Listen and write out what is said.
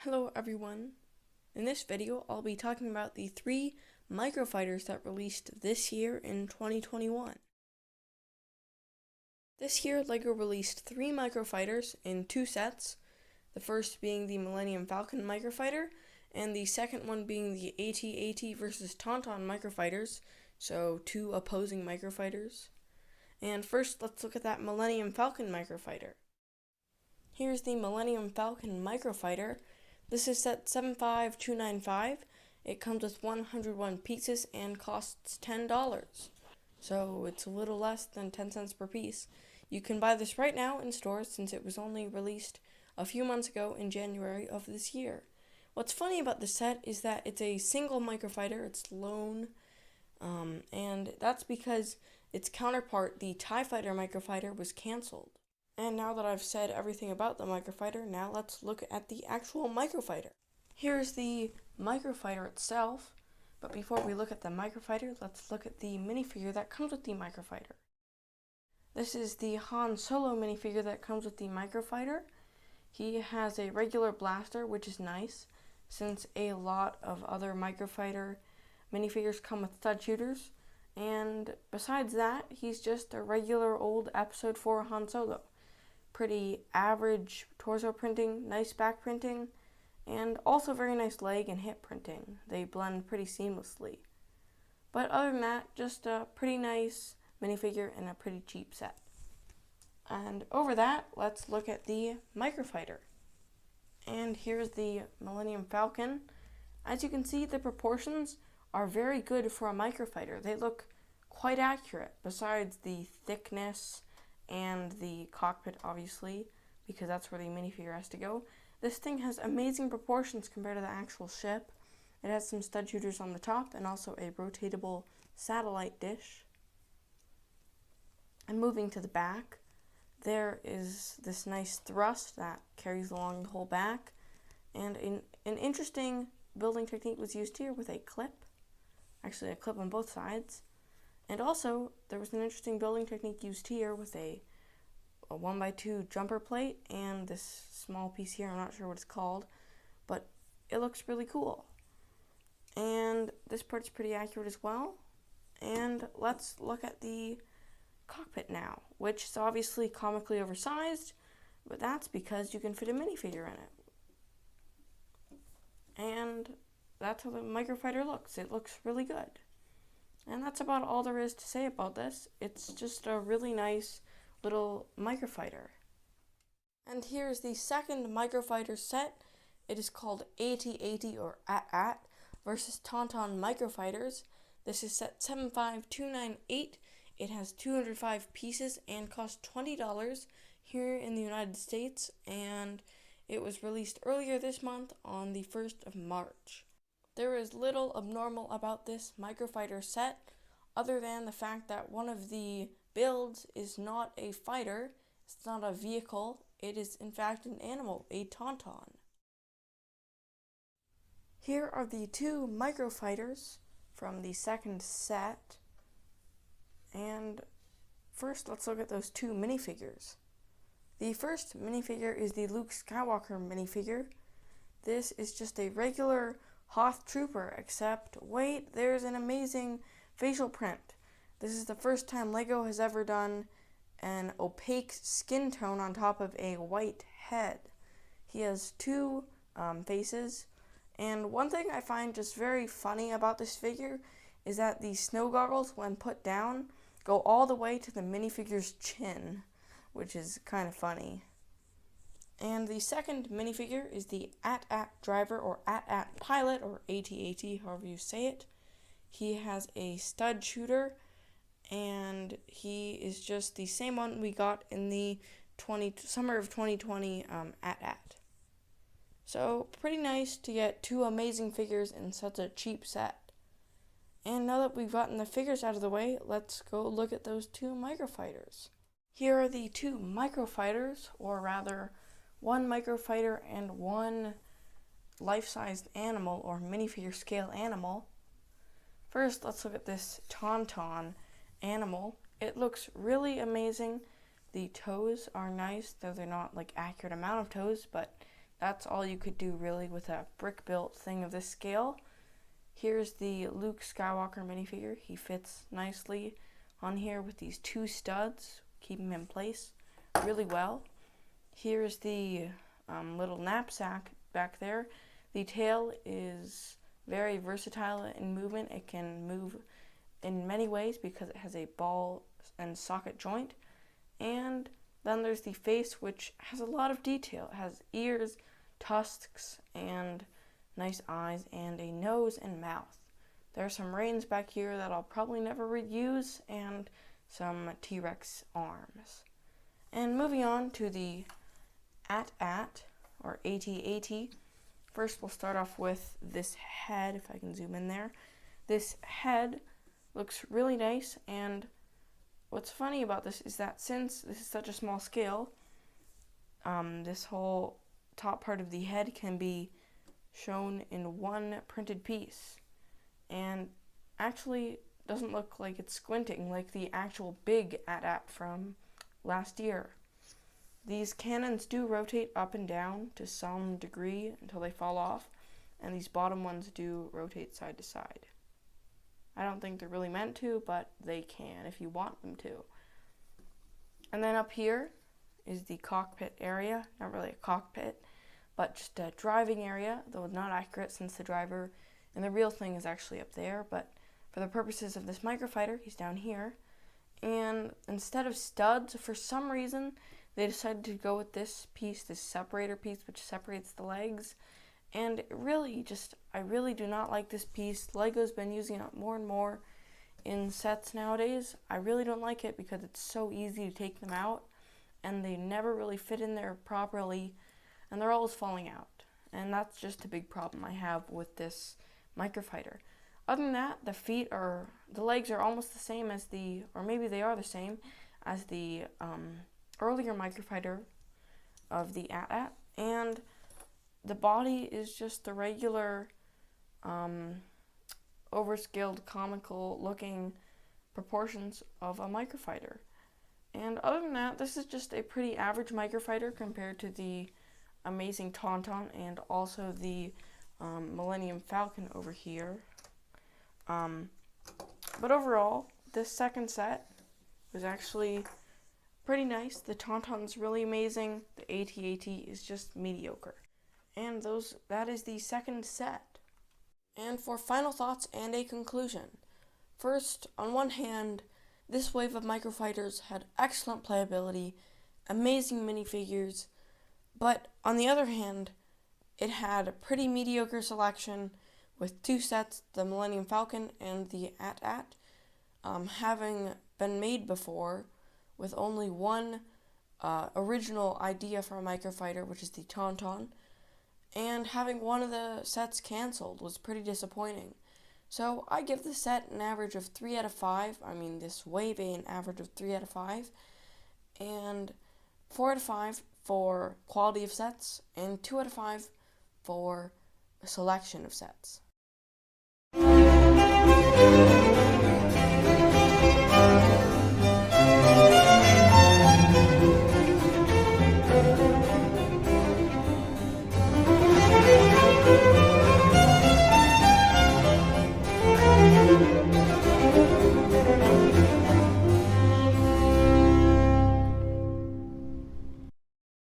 Hello everyone. In this video, I'll be talking about the 3 Microfighters that released this year in 2021. This year, LEGO released 3 Microfighters in 2 sets, the first being the Millennium Falcon Microfighter, and the second one being the AT-AT versus Tauntaun Microfighters, so 2 opposing Microfighters. And first, let's look at that Millennium Falcon Microfighter. Here's the Millennium Falcon Microfighter. This is set 75295. It comes with 101 pieces and costs $10. So it's a little less than 10 cents per piece. You can buy this right now in stores since it was only released a few months ago in January of this year. What's funny about this set is that it's a single microfighter, it's lone, and that's because its counterpart, the TIE Fighter microfighter, was cancelled. And now that I've said everything about the microfighter, now let's look at the actual microfighter. Here's the microfighter itself, but before we look at the microfighter, let's look at the minifigure that comes with the microfighter. This is the Han Solo minifigure that comes with the microfighter. He has a regular blaster, which is nice, since a lot of other microfighter minifigures come with stud shooters. And besides that, he's just a regular old Episode 4 Han Solo. Pretty average torso printing, nice back printing, and also very nice leg and hip printing. They blend pretty seamlessly. But other than that, just a pretty nice minifigure and a pretty cheap set. And over that, let's look at the microfighter. And here's the Millennium Falcon. As you can see, the proportions are very good for a microfighter. They look quite accurate, besides the thickness and the cockpit, obviously, because that's where the minifigure has to go. This thing has amazing proportions compared to the actual ship. It has some stud shooters on the top and also a rotatable satellite dish. And moving to the back, there is this nice thrust that carries along the whole back. And an interesting building technique was used here with a clip. Actually, a clip on both sides. And also, there was an interesting building technique used here with a 1x2 jumper plate and this small piece here. I'm not sure what it's called, but it looks really cool. And this part's pretty accurate as well. And let's look at the cockpit now, which is obviously comically oversized, but that's because you can fit a minifigure in it. And that's how the microfighter looks. It looks really good. And that's about all there is to say about this. It's just a really nice little microfighter. And here's the second microfighter set. It is called AT-AT or AT-AT versus Tauntaun Microfighters. This is set 75298. It has 205 pieces and costs $20 here in the United States, and it was released earlier this month on the 1st of March. There is little abnormal about this microfighter set, other than the fact that one of the builds is not a fighter, it's not a vehicle, it is in fact an animal, a tauntaun. Here are the 2 microfighters from the second set, and first let's look at those 2 minifigures. The first minifigure is the Luke Skywalker minifigure. This is just a regular Hoth Trooper, except, wait, there's an amazing facial print. This is the first time LEGO has ever done an opaque skin tone on top of a white head. He has 2 faces, and one thing I find just very funny about this figure is that the snow goggles, when put down, go all the way to the minifigure's chin, which is kind of funny. And the second minifigure is the AT-AT driver or AT-AT pilot or AT-AT, however you say it. He has a stud shooter, and he is just the same one we got in the summer of 2020 AT-AT. So pretty nice to get 2 amazing figures in such a cheap set. And now that we've gotten the figures out of the way, let's go look at those 2 microfighters. Here are the 2 microfighters, or rather, 1 microfighter and 1 life-sized animal or minifigure scale animal. First, let's look at this tauntaun animal. It looks really amazing. The toes are nice, though they're not like accurate amount of toes, but that's all you could do really with a brick-built thing of this scale. Here's the Luke Skywalker minifigure. He fits nicely on here with these 2 studs, keep him in place really well. Here's the little knapsack back there. The tail is very versatile in movement. It can move in many ways because it has a ball and socket joint. And then there's the face, which has a lot of detail. It has ears, tusks, and nice eyes, and a nose and mouth. There are some reins back here that I'll probably never reuse, and some T-Rex arms. And moving on to the AT-AT, or AT-AT. First, we'll start off with this head, if I can zoom in there. This head looks really nice, and what's funny about this is that since this is such a small scale, this whole top part of the head can be shown in one printed piece, and actually doesn't look like it's squinting like the actual big AT-AT from last year. These cannons do rotate up and down to some degree until they fall off, and these bottom ones do rotate side to side. I don't think they're really meant to, but they can if you want them to. And then up here is the cockpit area. Not really a cockpit, but just a driving area, though not accurate since the driver and the real thing is actually up there. But for the purposes of this microfighter, he's down here. And instead of studs, for some reason, they decided to go with this piece, this separator piece, which separates the legs. And I really do not like this piece. Lego's been using it more and more in sets nowadays. I really don't like it because it's so easy to take them out, and they never really fit in there properly, and they're always falling out. And that's just a big problem I have with this microfighter. Other than that, the legs are almost the same as or maybe they are the same as the earlier microfighter of the AT-AT, and the body is just the regular overscaled, comical looking proportions of a microfighter. And other than that, this is just a pretty average microfighter compared to the amazing Tauntaun and also the Millennium Falcon over here. But overall, this second set was actually pretty nice. The Tauntaun's really amazing. The AT-AT is just mediocre. And that is the second set. And for final thoughts and a conclusion. First, on one hand, this wave of microfighters had excellent playability, amazing minifigures, but on the other hand, it had a pretty mediocre selection with 2 sets, the Millennium Falcon and the AT-AT, having been made before with only one original idea for a microfighter, which is the Tauntaun, and having one of the sets canceled was pretty disappointing. So I give the set an average of 3 out of 5. I mean, this wave an average of 3 out of 5. And 4 out of 5 for quality of sets, and 2 out of 5 for selection of sets.